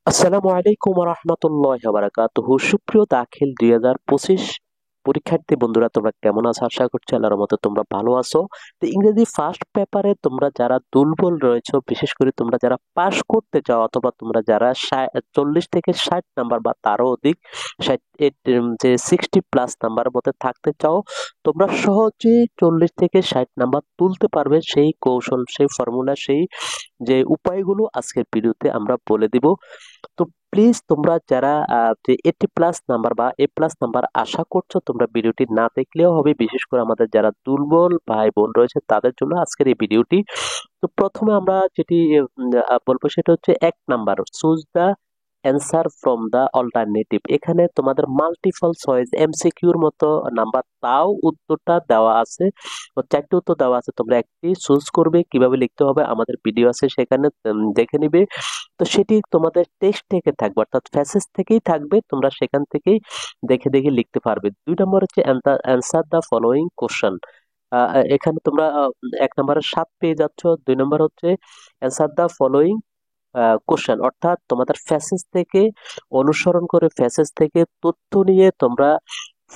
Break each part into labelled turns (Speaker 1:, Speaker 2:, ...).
Speaker 1: আসসালামু আলাইকুম রহমতুল্লাহ বারাকাতুহু। সুপ্রিয় দাখিল 2025 পরীক্ষার্থী বন্ধুরা, তোমরা কেমন আছো? আশা করছি আল্লাহর মতো তোমরা ভালো আছো। তো ইংরেজি ফার্স্ট পেপারে তোমরা যারা দুর্বল রয়েছো, বিশেষ করে তোমরা যারা পাশ করতে চাও অথবা তোমরা যারা 40 থেকে 60 নাম্বার বা তারও অধিক, 60+ নাম্বারের মধ্যে থাকতে চাও, তোমরা সহজেই 40 থেকে 60 নাম্বার তুলতে পারবে। সেই কৌশল, সেই ফর্মুলা, সেই যে উপায়গুলো আজকের ভিডিওতে আমরা বলে দিব। তো প্লিজ তোমরা যারা যে 80+ নাম্বার বা A+ নাম্বার আশা করছো, তোমরা ভিডিওটি না দেখলেও হবে। বিশেষ করে আমাদের যারা দুর্বল ভাই বোন রয়েছে তাদের জন্য আজকের এই ভিডিওটি। তো প্রথমে আমরা যেটি বলবো সেটা হচ্ছে 1 number, choose the answer from the alternative. এখানে তোমাদের মাল্টিপল চয়েস এমসিকিউর মতো নাম্বার, তাও উত্তরটা দেওয়া আছে, ও 4টি উত্তর দেওয়া আছে। তোমরা একটি চুজ করবে, কিভাবে লিখতে হবে আমাদের ভিডিও আছে সেখানে, দেখে নিবে। তো সেটি তোমাদের টেক্সট থেকে থাকবে, অর্থাৎ প্যাসেজ থেকেই থাকবে, তোমরা সেখান থেকেই দেখে দেখে লিখতে পারবে। 2 নম্বর হচ্ছে অ্যান্সার দ্য ফলোয়িং কোশ্চেন। এখানে তোমরা 1 নম্বরের 7 পেয়ে যাচ্ছ। 2 নম্বর হচ্ছে অ্যান্সার দ্য ফলোয়িং কোশ্চেন, অর্থাৎ তোমাদের প্যাসেজ থেকে অনুসরণ করে, প্যাসেজ থেকে তথ্য নিয়ে তোমরা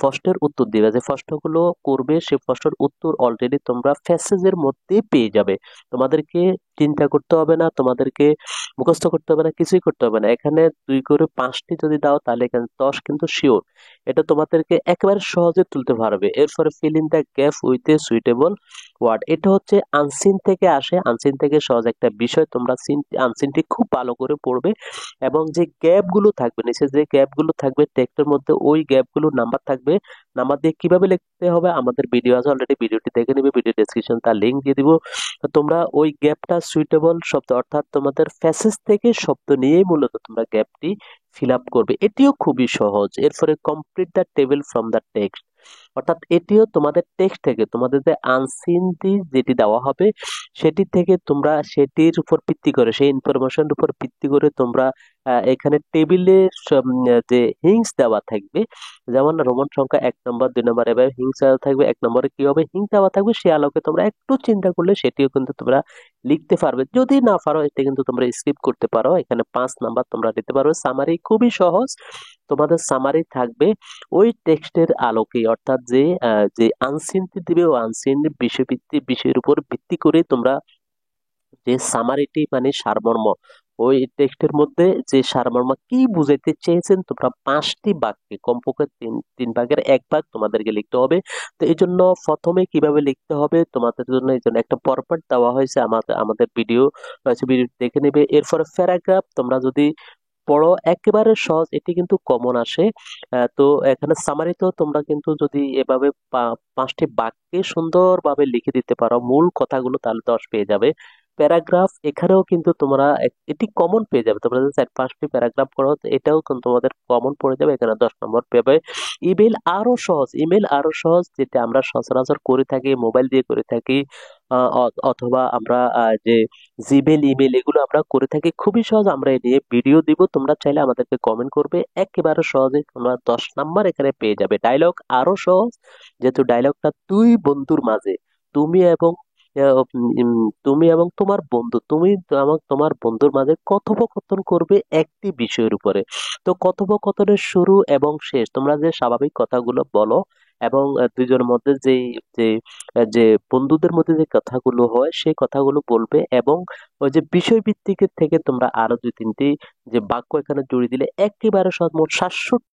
Speaker 1: প্রশ্নের উত্তর দিবে। যে প্রশ্নগুলো করবে সেই প্রশ্নের উত্তর অলরেডি তোমরা প্যাসেজের মধ্যে পেয়ে যাবে। তোমাদেরকে চিন্তা করতে হবে না, তোমাদেরকে মুখস্থ করতে হবে না, কিছুই করতে হবে না। এখানে 2 করে 5টি যদি দাও তাহলে এখানে 10 কিন্তু শিওর। এটা তোমাদেরকে একেবারে সহজে তুলতে পারবে। এরপরে fill in the gap with a suitable word. এটা হচ্ছে আনসিন থেকে আসে, আনসিন থেকে সহজ একটা বিষয়। তোমরা আনসিনটি খুব ভালো করে পড়বে এবং যে গ্যাপগুলো থাকবে, নিচে যে গ্যাপগুলো থাকবে টেক্সটের মধ্যে, ওই গ্যাপগুলো নাম্বার থাকবে। নাম্বার দিয়ে কিভাবে লিখতে হবে আমাদের ভিডিও আছে অলরেডি, ভিডিওটি দেখে নিবে, ভিডিও ডেসক্রিপশন তার লিঙ্ক দিয়ে দিব। তো তোমরা ওই গ্যাপটা সুইটেবল শব্দ, অর্থাৎ তোমাদের প্যাসেজ থেকে শব্দ নিয়েই মূলত তোমরা গ্যাপটি ফিল আপ করবে। এটিও খুবই সহজ। এরপরে complete the table from the text, অর্থাৎ এটিও তোমাদের টেক্সট থেকে, তোমাদের যে আনসিন যেটি দেওয়া হবে সেটি থেকে তোমরা সেটির উপর ভিত্তি করে, সেই ইনফরমেশনের উপর ভিত্তি করে তোমরা এখানে টেবিলে যে হিংস দেওয়া থাকবে, যেমন রোমান সংখ্যা 1 নম্বর 2 নম্বর এভাবে হিংস দেওয়া থাকবে। 1 নম্বরে কি হবে, হিংস দেওয়া থাকবে, সে আলোকে তোমরা একটু চিন্তা করলে সেটিও কিন্তু তোমরা লিখতে পারবে। যদি না পারো এটা কিন্তু তোমরা স্কিপ করতে পারো। এখানে 5 নাম্বার তোমরা দিতে পারো। সামারি খুবই সহজ, তোমাদের সামারি থাকবে ওই টেক্সটের আলোকে, অর্থাৎ যে আনসিনটি দিবে ও আনসিন বিষয়ের উপর ভিত্তি করে তোমরা যে সামারিটি মানে সারমর্ম, ওই টেক্সটের মধ্যে যে সারমর্ম কি বুঝাইতে চেয়েছেন তোমরা 5টি বাক্যে কমপক্ষে তিন ভাগের 1 ভাগ তোমাদেরকে লিখতে হবে। তো এই জন্য প্রথমে কিভাবে লিখতে হবে তোমাদের জন্য এই জন্য একটা ফরম্যাট দেওয়া হয়েছে, আমাদের আমাদের ভিডিও রয়েছে, ভিডিও দেখে নেবে। এরপরে প্যারাগ্রাফ তোমরা যদি পড়ো একেবারে সহজ, এটি কিন্তু কমন আসে। তো এখানে সামারিতেও তোমরা কিন্তু যদি এভাবে 5টি বাক্যে সুন্দরভাবে লিখে দিতে পারো মূল কথাগুলো, তাহলে 10 পেয়ে যাবে। প্যারাগ্রাফ এখানেও কিন্তু তোমরা এটি কমন পেয়ে যাবে। তোমরা যদি 4-5টি প্যারাগ্রাফ করো তো এটাও কিন্তু তোমাদের কমন পড়ে যাবে, এখানে 10 নম্বর পেবে। ইমেল আরো সহজ, ইমেল আরো সহজ, যেটা আমরা সচরাচর করে থাকি, মোবাইল দিয়ে করে থাকি, অথবা আমরা যে জিমেল, ইমেল এগুলো আমরা করে থাকি, খুবই সহজ। আমরা এ নিয়ে ভিডিও দিব, তোমরা চাইলে আমাদেরকে কমেন্ট করবে, একেবারে সহজে তোমরা 10 নাম্বার এখানে পেয়ে যাবে। ডায়লগ আরো সহজ, যেহেতু ডায়লগটা দুই বন্ধুর মাঝে, তুমি এবং তুমি এবং তোমার বন্ধু, তুমি তোমার বন্ধুর মাঝে কথোপকথন করবে একটি বিষয়ের উপরে। তো কথোপকথনের শুরু এবং শেষ তোমরা যে স্বাভাবিক কথাগুলো বলো এবং দুইজনের মধ্যে যে যে বন্ধুদের মধ্যে যে কথাগুলো হয় সেই কথাগুলো বলবে, এবং ওই যে বিষয় ভিত্তিক থেকে তোমরা আরো 2-3টি যে বাক্য এখানে জুড়ে দিলে একেবারে সহজ। মোট